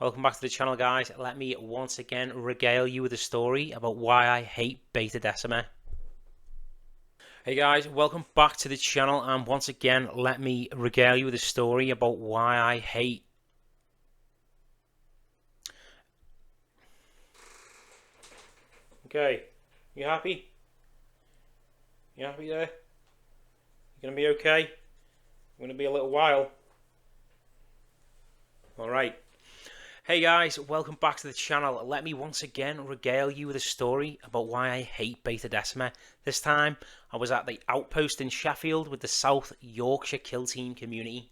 Welcome back to the channel, guys. Let me once again regale you with a story about why I hate Bheta Decima. Hey guys, welcome back to the channel, and once again let me regale you with a story about why I hate Okay, you happy? You happy there? You gonna be okay? I'm gonna be a little while. Alright. Hey guys, welcome back to the channel. Let me once again regale you with a story about why I hate Bheta Decima. This time, I was at the Outpost in Sheffield with the South Yorkshire kill team community.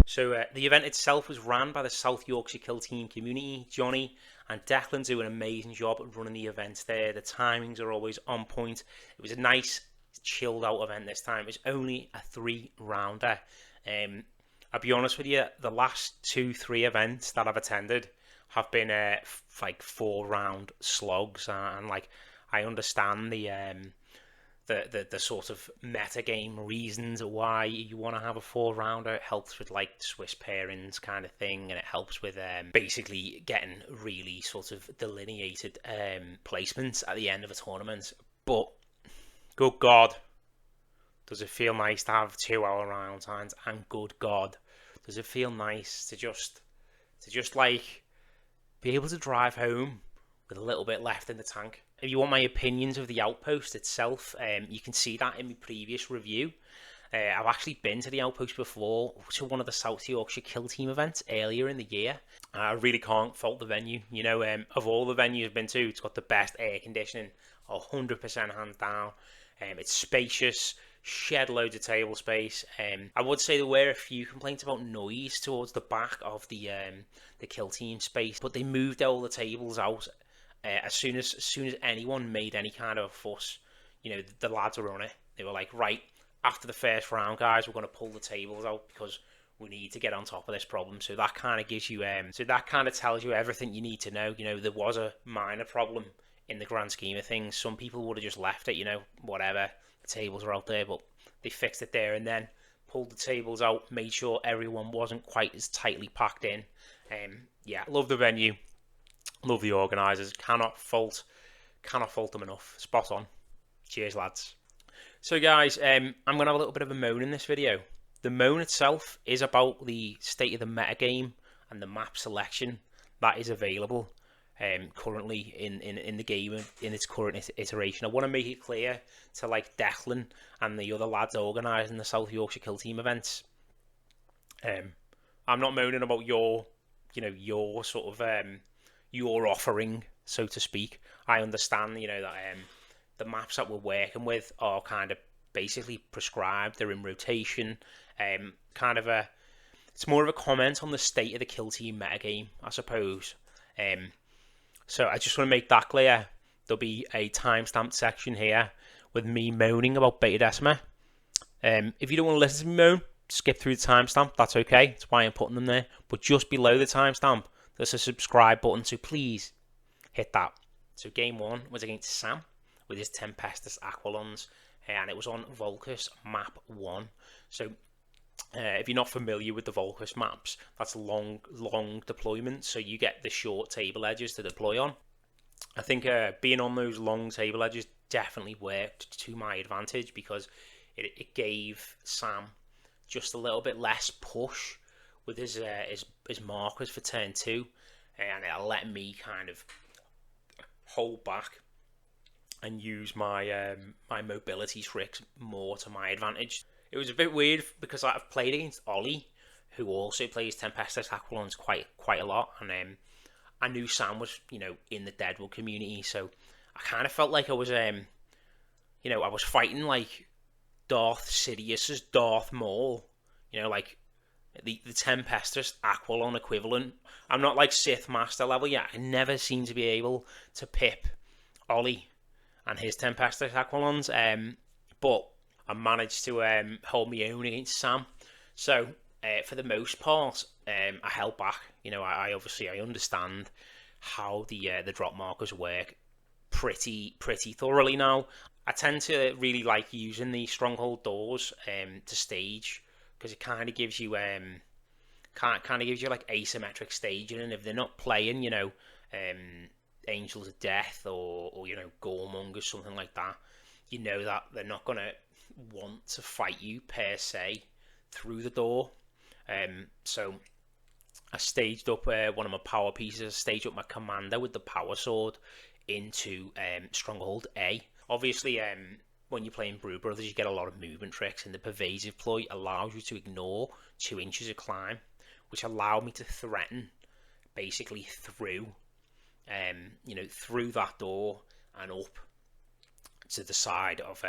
So the event itself was ran by the South Yorkshire kill team community. Johnny and Declan do an amazing job at running the events there. The timings are always on point. It was a nice, chilled out event this time. It's only a 3-rounder. I'll be honest with you, the last 2-3 events that I've attended have been like 4-round slogs, and like I understand the sort of meta game reasons why you want to have a 4-rounder. It helps with like Swiss pairings kind of thing, and it helps with basically getting really sort of delineated placements at the end of a tournament. But good God, does it feel nice to have 2-hour round times, and good God, does it feel nice to just like be able to drive home with a little bit left in the tank. If you want my opinions of the Outpost itself, you can see that in my previous review. I've actually been to the Outpost before, to one of the South Yorkshire kill team events earlier in the year. I really can't fault the venue. You know, of all the venues I've been to, it's got the best air conditioning, 100% hands down. It's spacious, shed loads of table space. I would say there were a few complaints about noise towards the back of the kill team space, but they moved all the tables out as soon as anyone made any kind of fuss. You know, the lads were on it. They were like, right, after the first round, guys, we're going to pull the tables out because we need to get on top of this problem. So that kind of gives you, so that kind of tells you everything you need to know. You know, there was a minor problem in the grand scheme of things. Some people would have just left it, you know, whatever. The tables are out there, but they fixed it there and then, pulled the tables out, made sure everyone wasn't quite as tightly packed in. Yeah, love the venue. Love the organisers. Cannot fault them enough. Spot on. Cheers, lads. So guys, I'm going to have a little bit of a moan in this video. The moan itself is about the state of the metagame and the map selection that is available currently in the game in its current iteration. I want to make it clear to like Declan and the other lads organising the South Yorkshire kill team events. I'm not moaning about your sort of your offering, so to speak. I understand, you know, that the maps that we're working with are kind of basically prescribed. They're in rotation. It's more of a comment on the state of the kill team metagame, I suppose. So I just want to make that clear. There'll be a timestamped section here with me moaning about Bheta Decima. If you don't want to listen to me moan, skip through the timestamp. That's okay. That's why I'm putting them there. But just below the timestamp, there's a subscribe button, so please hit that. So game 1 was against Sam with his Tempestus Aquilons, and it was on Volcus map 1. So if you're not familiar with the Volcus maps, that's long deployment, so you get the short table edges to deploy on. I think being on those long table edges definitely worked to my advantage, because it gave Sam just a little bit less push with his markers for turn 2, and it let me kind of hold back and use my my mobility tricks more to my advantage. It was a bit weird because I've played against Ollie, who also plays Tempestus Aquilons quite a lot, and I knew Sam was, you know, in the Deadwood community, so I kind of felt like I was I was fighting like Darth Sidious's Darth Maul, you know, like the Tempestus Aquilon equivalent. I'm not like Sith Master level yet. I never seem to be able to pip Ollie and his Tempestus Aquilons, but I managed to hold my own against Sam. So for the most part, I held back. You know, I obviously understand how the drop markers work pretty thoroughly now. I tend to really like using the stronghold doors to stage, because it kind of gives you kind of gives you like asymmetric staging, and if they're not playing, Angels of Death or Goremongers, something like that, you know that they're not gonna want to fight you per se through the door. So I staged up one of my power pieces. I staged up my commander with the power sword into Stronghold A. Obviously, when you're playing Brew Brothers, you get a lot of movement tricks, and the pervasive ploy allows you to ignore 2 inches of climb, which allowed me to threaten basically through, through that door and up to the side of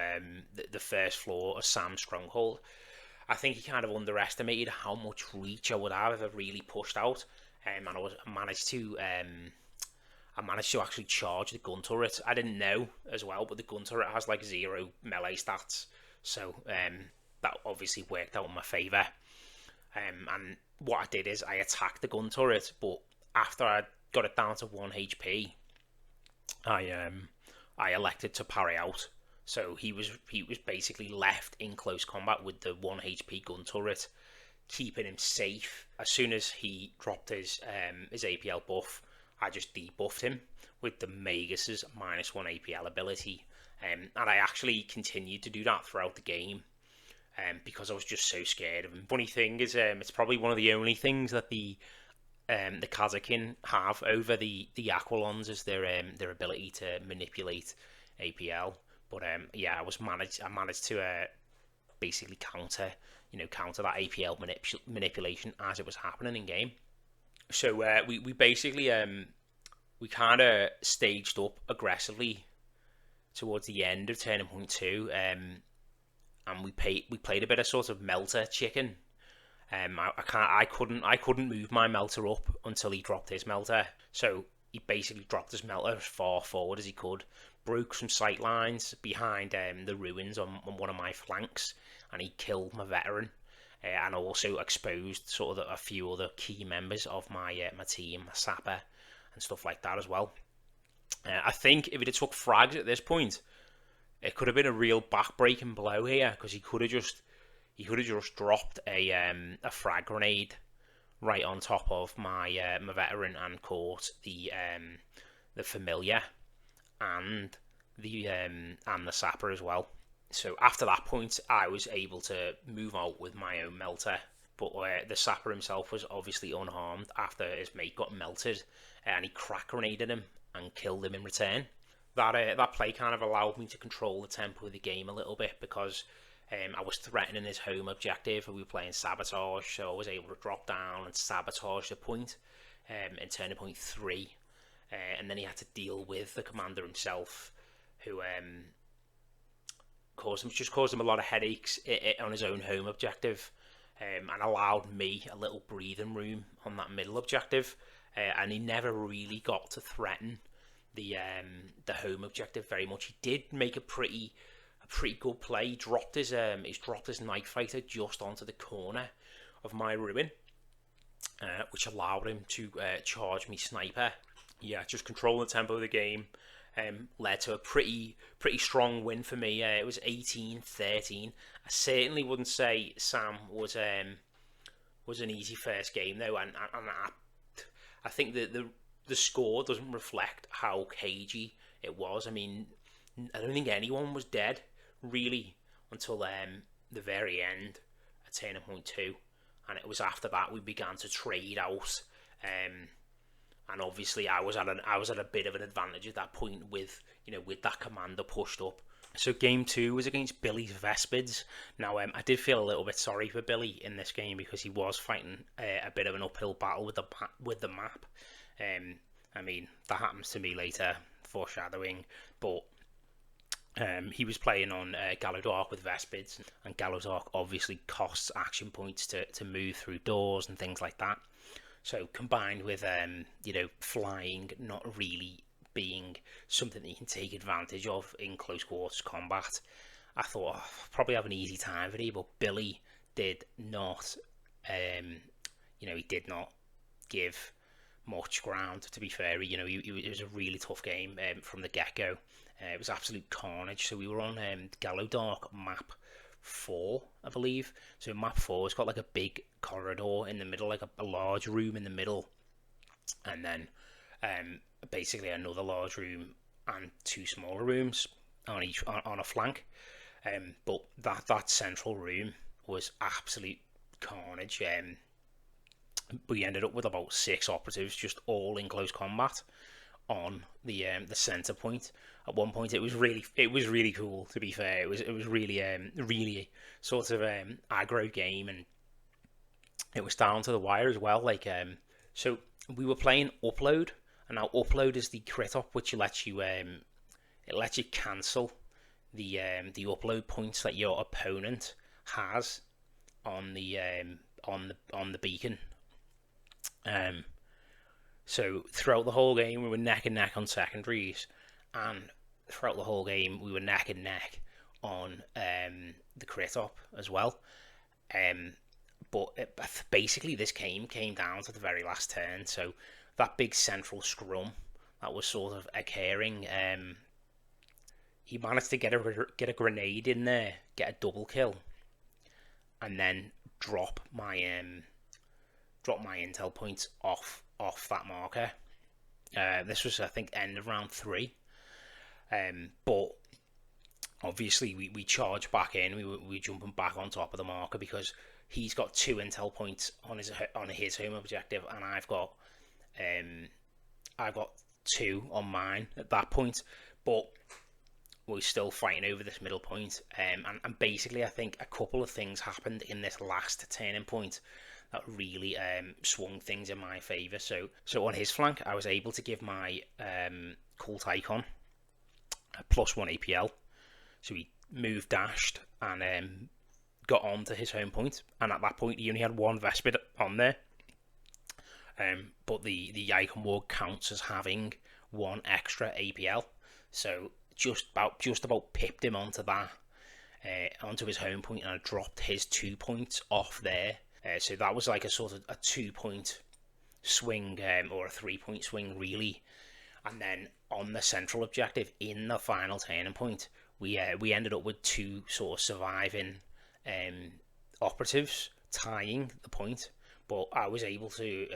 the first floor of Sam's stronghold. I think he kind of underestimated how much reach I would have if I really pushed out, and I managed to actually charge the gun turret. I didn't know as well, but the gun turret has like 0 melee stats, so that obviously worked out in my favour. And what I did is I attacked the gun turret, but after I got it down to 1 HP, I elected to parry out. So he was basically left in close combat with the 1 HP gun turret, keeping him safe. As soon as he dropped his APL buff, I just debuffed him with the Magus's -1 APL ability, and I actually continued to do that throughout the game, because I was just so scared of him. Funny thing is, it's probably one of the only things that the Kazakin have over the Aquilons is their ability to manipulate APL. But yeah, I managed to basically counter that APL manipulation as it was happening in game. So we basically we kind of staged up aggressively towards the end of turning point 2, and we played a bit of sort of melter chicken. I couldn't move my melter up until he dropped his melter. So he basically dropped his melter as far forward as he could, broke some sight lines behind the ruins on one of my flanks, and he killed my veteran, and also exposed sort of a few other key members of my my team, my sapper, and stuff like that as well. I think if it had took frags at this point, it could have been a real back-breaking blow here, because he could have just dropped a frag grenade right on top of my my veteran and caught the familiar and the sapper as well. So after that point, I was able to move out with my own melter, but the sapper himself was obviously unharmed after his mate got melted, and he crack grenaded him and killed him in return. That play kind of allowed me to control the tempo of the game a little bit, because I was threatening his home objective, and we were playing sabotage, so I was able to drop down and sabotage the point in turning point 3, and then he had to deal with the commander himself, who caused him a lot of headaches on his own home objective, and allowed me a little breathing room on that middle objective, and he never really got to threaten the home objective very much. He did make a pretty good play. He dropped his Night Fighter just onto the corner of my ruin, which allowed him to charge me sniper. Yeah, just controlling the tempo of the game led to a pretty strong win for me. It was 18-13. I certainly wouldn't say Sam was an easy first game though, and I think that the score doesn't reflect how cagey it was. I mean, I don't think anyone was dead really until the very end at turning point 2, and it was after that we began to trade out, and obviously I was at a bit of an advantage at that point with that commander pushed up. So game 2 was against Billy's Vespids. Now I did feel a little bit sorry for Billy in this game, because he was fighting a bit of an uphill battle with the map. I mean, that happens to me later, foreshadowing, but he was playing on Gallowdark with Vespids, and Gallowdark obviously costs action points to move through doors and things like that. So combined with flying not really being something that you can take advantage of in close quarters combat, I thought I'll probably have an easy time for it. But Billy did not, he did not give much ground. To be fair, it was a really tough game from the get-go. It was absolute carnage. So we were on Gallow Dark map 4, I believe. So map 4, it's got like a big corridor in the middle, like a large room in the middle, and then basically another large room and 2 smaller rooms on each on a flank. But that central room was absolute carnage. We ended up with about 6 operatives just all in close combat on the center point. At one point, it was really cool. To be fair, it was really sort of aggro game, and it was down to the wire as well. Like so we were playing upload, and now upload is the crit op which lets you cancel the upload points that your opponent has on the beacon. So throughout the whole game we were neck and neck on secondaries, and throughout the whole game we were neck and neck on the crit op as well. But basically this game came down to the very last turn. So that big central scrum that was sort of occurring, he managed to get a grenade in there, get a double kill, and then drop my intel points off that marker. This was, I think, end of round 3. But obviously we charged back in. We were jumping back on top of the marker because he's got 2 intel points on his home objective, and I've got 2 on mine at that point. But we're still fighting over this middle point, and basically I think a couple of things happened in this last turning point that really swung things in my favour. So on his flank, I was able to give my cult icon a +1 APL. So he moved, dashed, and got on to his home point. And at that point, he only had 1 Vespid on there. But the icon ward counts as having 1 extra APL. So just about pipped him onto that, onto his home point, and I dropped his 2 points off there. So that was like a sort of a 2-point swing, or a 3-point swing really. And then on the central objective, in the final turning point, we ended up with 2 sort of surviving operatives tying the point. But I was able to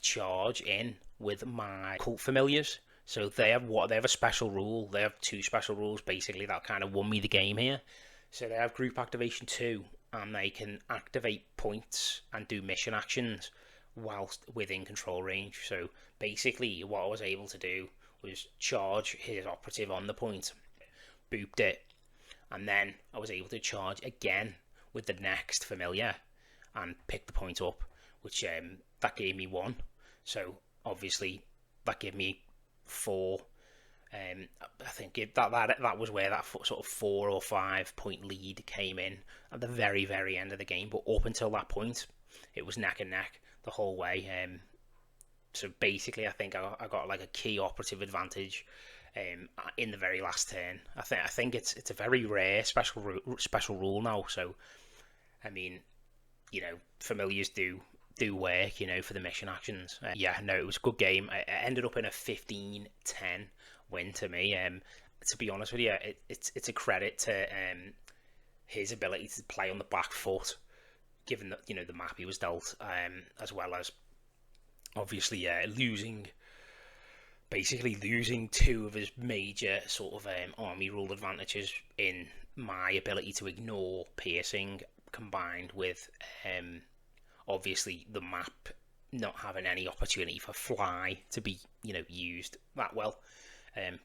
charge in with my cult familiars. So they have a special rule. They have 2 special rules basically that kind of won me the game here. So they have group activation 2, and they can activate points and do mission actions whilst within control range. So basically what I was able to do was charge his operative on the point, booped it, and then I was able to charge again with the next familiar and pick the point up, which that gave me 1. So obviously that gave me 4. I think that was where that sort of 4 or 5 point lead came in at the very, very end of the game. But up until that point, it was neck and neck the whole way. So basically, I think I got like a key operative advantage in the very last turn. I think it's a very rare special rule now. So I mean, familiars do work, for the mission actions. It was a good game. It ended up in a 15-10 win to me. To be honest with you, it's a credit to his ability to play on the back foot, given that the map he was dealt, as well as obviously losing 2 of his major sort of army rule advantages in my ability to ignore piercing, combined with obviously the map not having any opportunity for fly to be used that well.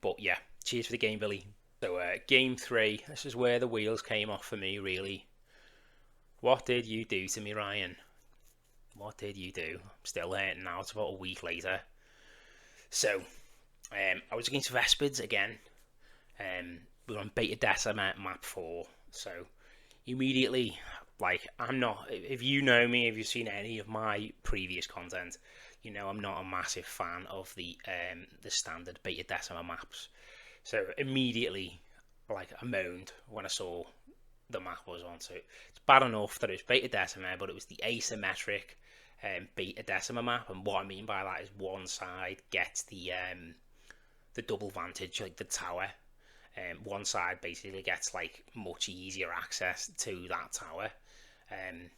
But yeah, cheers for the game, Billy. So game 3, this is where the wheels came off for me really. What did you do to me, Ryan? What did you do? I'm still hurting now, it's about a week later. So I was against Vespids again. We were on Beta Decima map 4. So immediately, I'm not, if you know me, if you've seen any of my previous content, I'm not a massive fan of the standard Beta Decima maps. So immediately, I moaned when I saw the map I was on. So it's bad enough that it was Beta Decima, but it was the asymmetric Beta Decima map. And what I mean by that is one side gets the double vantage, like the tower, One side basically gets like much easier access to that tower, and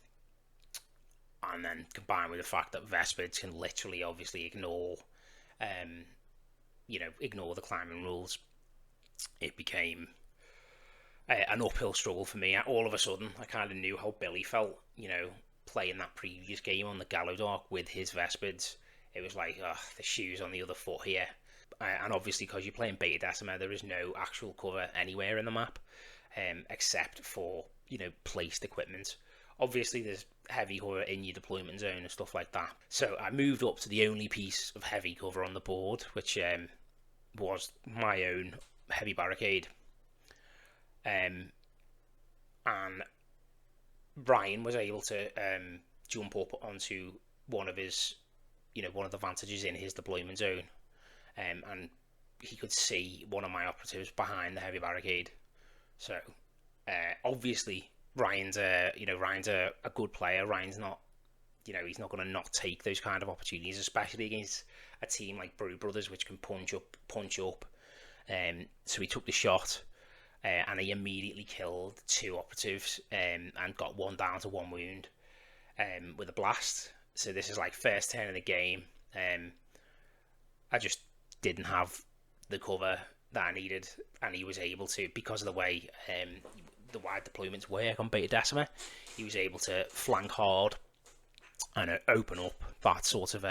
then combined with the fact that Vespids can literally, obviously, ignore the climbing rules, it became an uphill struggle for me. All of a sudden, I kind of knew how Billy felt, playing that previous game on the Gallowdark with his Vespids. It was like, the shoe's on the other foot here. And obviously, because you're playing Beta Decima, there is no actual cover anywhere in the map, except for, placed equipment. Obviously, there's heavy cover in your deployment zone and stuff like that. So I moved up to the only piece of heavy cover on the board, which was my own heavy barricade. And Ryan was able to jump up onto one of the vantages in his deployment zone, and he could see one of my operatives behind the heavy barricade. So obviously Ryan's a good player. Ryan's not, he's not going to not take those kind of opportunities, especially against a team like Brew Brothers, which can punch up. So he took the shot, and he immediately killed 2 operatives, and got one down to 1 wound with a blast. So this is like first turn of the game. I just didn't have the cover that I needed, and he was able to, because of the way the wide deployments work on Beta Decima, he was able to flank hard and open up that sort of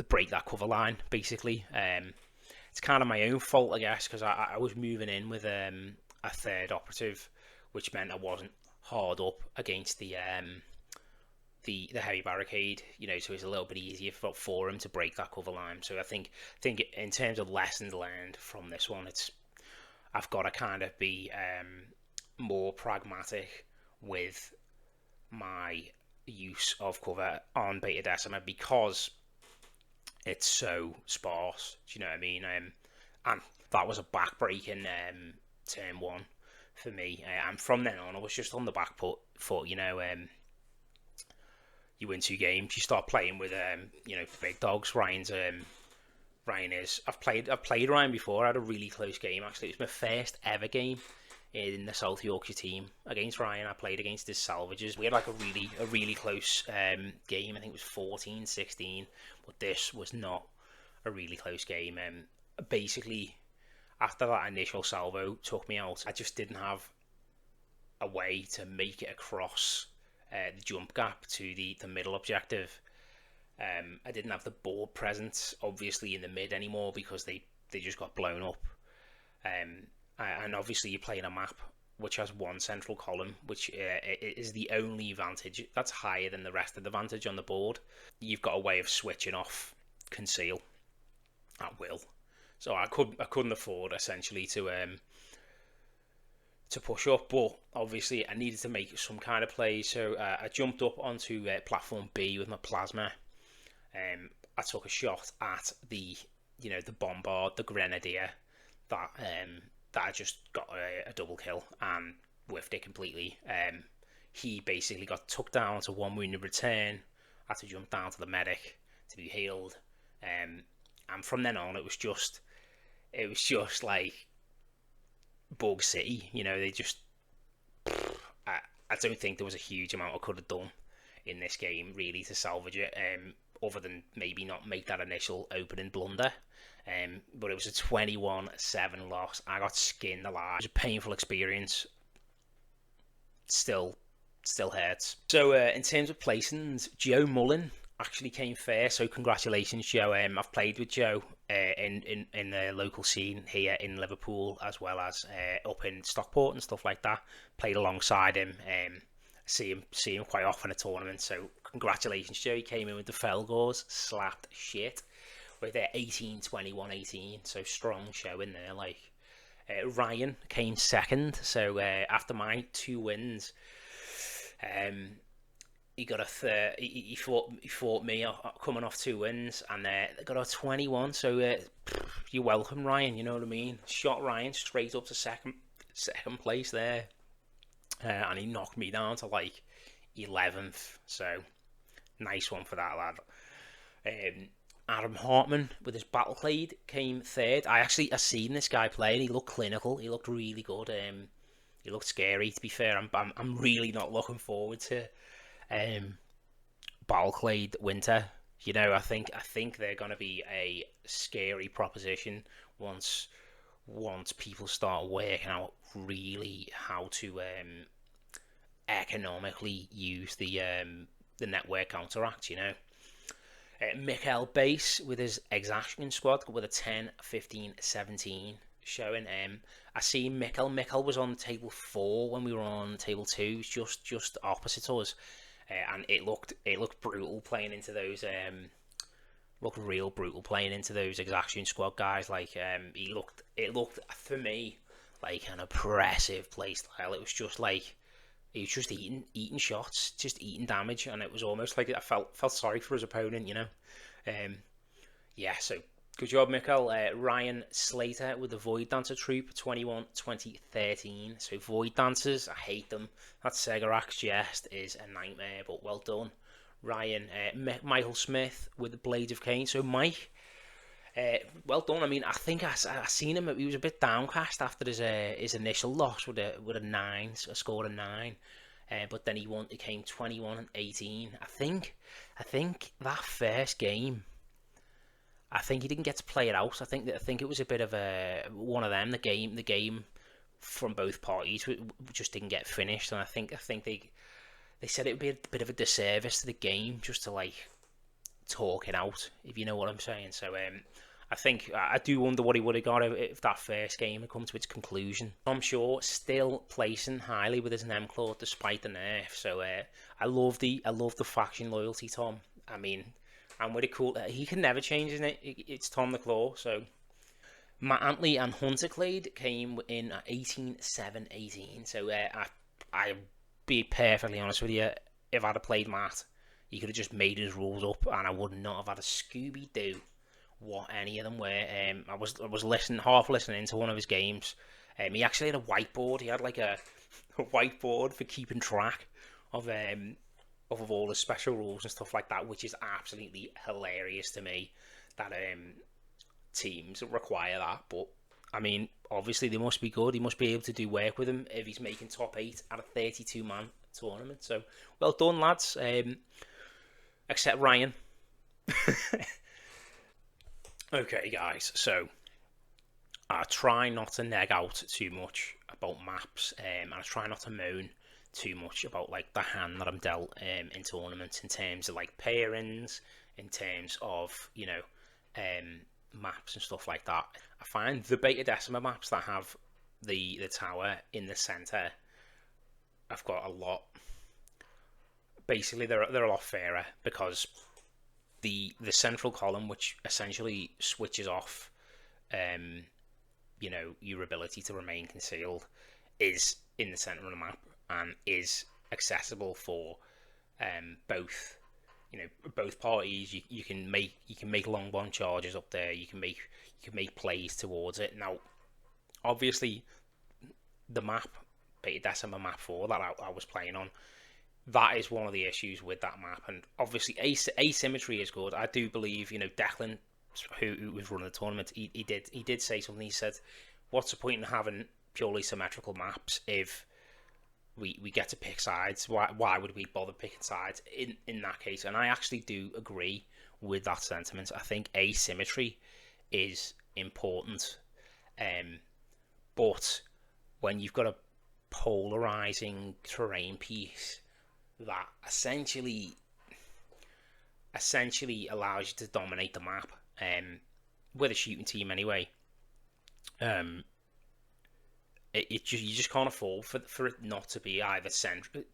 break that cover line, basically. It's kind of my own fault, I guess, because I was moving in with a third operative, which meant I wasn't hard up against the heavy barricade, so it's a little bit easier for him to break that cover line. So I think in terms of lessons learned from this one, I've got to kind of be more pragmatic with my use of cover on Beta Decima, because it's so sparse. Do you know what I mean? And that was a back-breaking turn 1 for me. And from then on, I was just on the back foot. You win 2 games, you start playing with big dogs. Ryan is. I've played Ryan before. I had a really close game, actually. It was my first ever game in the South Yorkshire team against Ryan. I played against his salvages. We had like a really close game. I think it was 14-16, but this was not a really close game. Basically, after that initial salvo took me out, I just didn't have a way to make it across the jump gap to the middle objective. I didn't have the board presence, obviously, in the mid anymore, because they just got blown up. And obviously you're playing a map which has 1 central column, which is the only vantage that's higher than the rest of the vantage on the board. You've got a way of switching off conceal at will. So I couldn't afford, essentially, to push up, but obviously I needed to make some kind of play. So I jumped up onto platform B with my plasma. I took a shot at the bombard, the grenadier, that I just got a double kill and whiffed it completely. He basically got took down to 1 wound in return. I had to jump down to the medic to be healed. And from then on, it was just like Bug City. They just, I don't think there was a huge amount I could have done in this game really to salvage it, other than maybe not make that initial opening blunder. But it was a 21-7 loss. I got skinned alive. It was a painful experience. Still hurts. So in terms of placings, Joe Mullen actually came first. So congratulations, Joe. I've played with Joe in the local scene here in Liverpool, as well as up in Stockport and stuff like that. Played alongside him. See him quite often at tournaments. So congratulations, Joe. He came in with the Felgors, slapped shit with 18, 21, 18. So strong show in there. Like Ryan came second. So after my 2 wins, he got a third. He fought me coming off 2 wins, and they got a 21. So you're welcome, Ryan. You know what I mean? Shot Ryan straight up to second place there. And he knocked me down to like 11th, so nice one for that lad. Adam Hartman with his Battleclade came third. I seen this guy play and he looked clinical. He looked really good. He looked scary. To be fair, I'm really not looking forward to Battleclade Winter. I think they're gonna be a scary proposition once people start working out really how to economically use the network counteract. Mikael Base with his Exaction squad with a 10, 15, 17 showing. I see Mikael was on table 4 when we were on table 2, just opposite us, and it looked brutal playing into those. Looked real brutal playing into those Exaction squad guys. Like it looked for me like an oppressive playstyle. It was just like he was just eating shots, just eating damage, and it was almost like I felt sorry for his opponent. Yeah. So good job, Mikkel. Ryan Slater with the Void Dancer troop, 21, 20, 13. So Void Dancers, I hate them. That Segarak's jest is a nightmare, but well done, Ryan. Michael Smith with the Blades of Cain. So Mike, well done. I mean, I think I seen him. He was a bit downcast after his initial loss with a 9, a score of 9. But then he came 21 and 18. I think that first game, I think he didn't get to play it out. I think it was a bit of one of them. The game from both parties just didn't get finished, and I think they said it would be a bit of a disservice to the game just to like talk it out, if you know what I'm saying. So I do wonder what he would have got if that first game had come to its conclusion. I'm sure still placing highly with his Nemclaw despite the nerf. So I love the faction loyalty, Tom. I mean, and really cool. He can never change, isn't it? It's Tom the Claw. So Matt Antley and Hunterclade came in at 18, 7, 18. So I be perfectly honest with you, if I'd have played Matt, he could have just made his rules up, and I would not have had a Scooby-Doo what any of them were. I was half listening to one of his games. He actually had a whiteboard. He had like a whiteboard for keeping track of all the special rules and stuff like that, which is absolutely hilarious to me that teams require that. But I mean, obviously they must be good. He must be able to do work with him if he's making top 8 at a 32-man tournament. So well done, lads. Except Ryan. Okay, guys. So I try not to neg out too much about maps, and I try not to moan too much about like the hand that I'm dealt in tournaments in terms of like pairings, in terms of maps and stuff like that. I find the Beta Decima maps that have the tower in the center, I've got a lot. Basically, they're a lot fairer because the central column, which essentially switches off, your ability to remain concealed, is in the center of the map and is accessible for both parties. You can make long bomb charges up there. You can make plays towards it. Now, obviously, the map, Beta Decima map 4 that I was playing on, that is one of the issues with that map. And obviously, asymmetry is good. I do believe, Declan, who was running the tournament, he did say something. He said, "What's the point in having purely symmetrical maps if we get to pick sides? Why would we bother picking sides in that case?" And I actually do agree with that sentiment. I think asymmetry is important, but when you've got a polarizing terrain piece that essentially allows you to dominate the map, with a shooting team anyway, you just can't afford for it not to be either central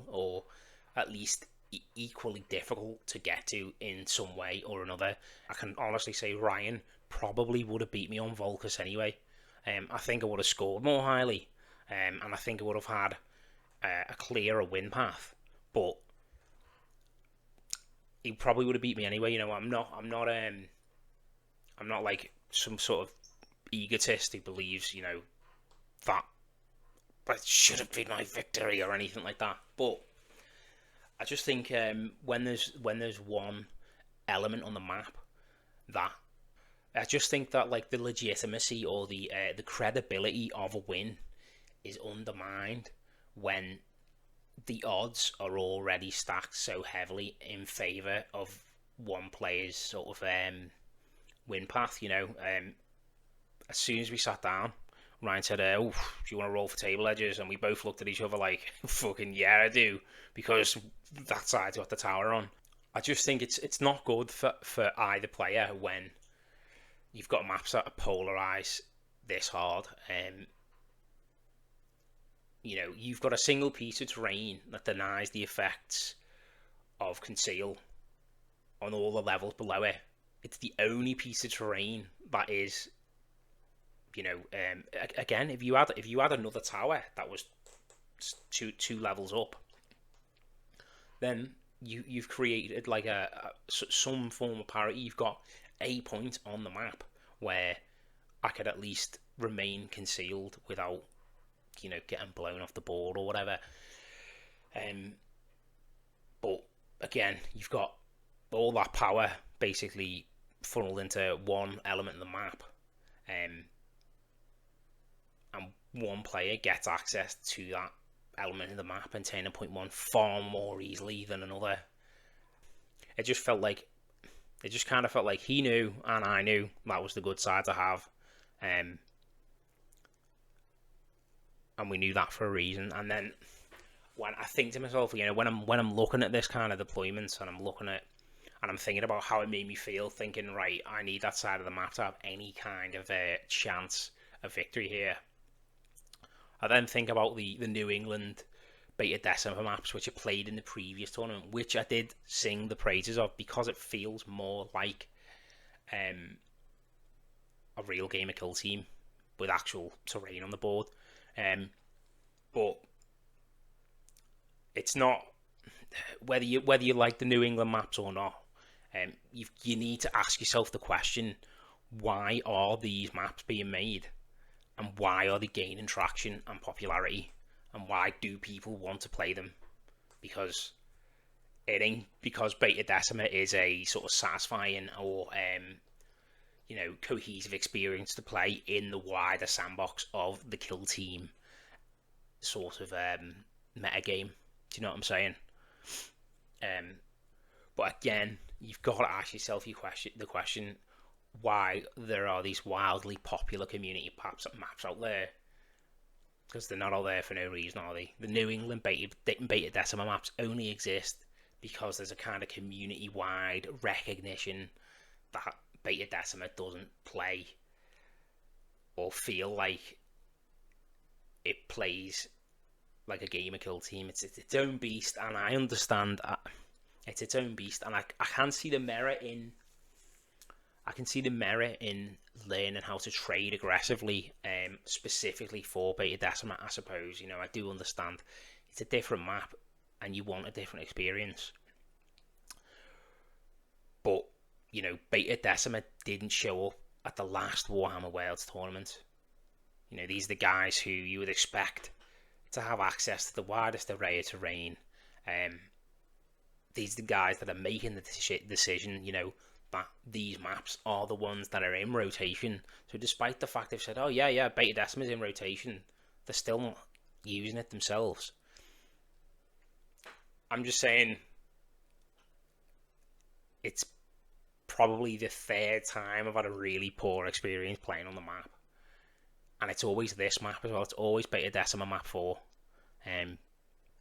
or at least equally difficult to get to in some way or another. I can honestly say Ryan probably would have beat me on Volcus anyway. I think I would have scored more highly, and I think I would have had a clearer win path, but he probably would have beat me anyway. I'm not like some sort of egotist who believes that should have been my victory or anything like that. But I just think when there's one element on the map that I just think that like the legitimacy or the credibility of a win is undermined when the odds are already stacked so heavily in favour of one player's sort of win path. As soon as we sat down, Ryan said, "Oh, do you want to roll for table edges?" And we both looked at each other like, "Fucking yeah, I do," because that side's got the tower on. I just think it's not good for either player when you've got maps that are polarised this hard. You've got a single piece of terrain that denies the effects of conceal on all the levels below it. It's the only piece of terrain that is, again, if you had another tower that was two levels up, then you've created like some form of parity. You've got a point on the map where I could at least remain concealed without getting blown off the board or whatever. But again, you've got all that power basically funneled into one element of the map, and one player gets access to that element of the map and turning point one far more easily than another. It just kind of felt like he knew and I knew that was the good side to have. And we knew that for a reason. And then when I think to myself, when I'm looking at this kind of deployments and I'm thinking about how it made me feel, thinking, right, I need that side of the map to have any kind of a chance of victory here. I then think about the New England Beta Decima maps, which I played in the previous tournament, which I did sing the praises of because it feels more like a real game of Kill Team with actual terrain on the board. But it's not, whether you like the New England maps or not, you need to ask yourself the question, why are these maps being made? And why are they gaining traction and popularity? And why do people want to play them? Because it ain't because Beta Decima is a sort of satisfying or cohesive experience to play in the wider sandbox of the Kill Team sort of meta game. Do you know what I'm saying? But again, you've got to ask yourself the question, why there are these wildly popular community maps out there, because they're not all there for no reason, are they? The New England Beta Decima maps only exist because there's a kind of community-wide recognition that Beta Decima doesn't play or feel like it plays like a game of Kill Team. It's its own beast, and I understand it's its own beast, and I can see the merit in learning how to trade aggressively, specifically for Beta Decima, I suppose. I do understand it's a different map and you want a different experience. But, Beta Decima didn't show up at the last Warhammer Worlds tournament. These are the guys who you would expect to have access to the widest array of terrain. These are the guys that are making the decision, that these maps are the ones that are in rotation. So despite the fact they've said, oh yeah, Beta Decima's in rotation, they're still not using it themselves. I'm just saying, it's probably the third time I've had a really poor experience playing on the map. And it's always this map as well. It's always Beta Decima map 4. And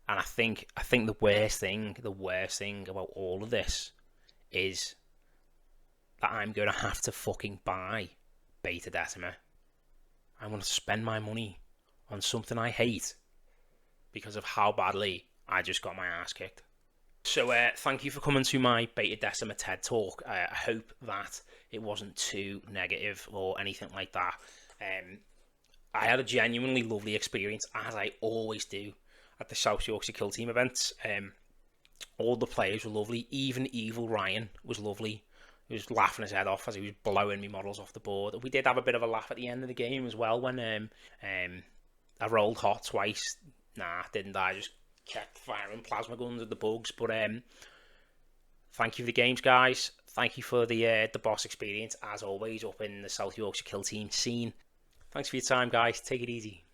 I think the worst thing about all of this is that I'm going to have to fucking buy Beta Decima. I'm going to spend my money on something I hate because of how badly I just got my ass kicked. So thank you for coming to my Beta Decima TED Talk. I hope that it wasn't too negative or anything like that. I had a genuinely lovely experience, as I always do, at the South Yorkshire Kill Team events. All the players were lovely. Even Evil Ryan was lovely. He was laughing his head off as he was blowing me models off the board. We did have a bit of a laugh at the end of the game as well when I rolled hot twice. Nah, didn't I? Just kept firing plasma guns at the bugs. But thank you for the games, guys. thank you for the boss experience, as always, up in the South Yorkshire Kill Team scene. Thanks for your time, guys. Take it easy.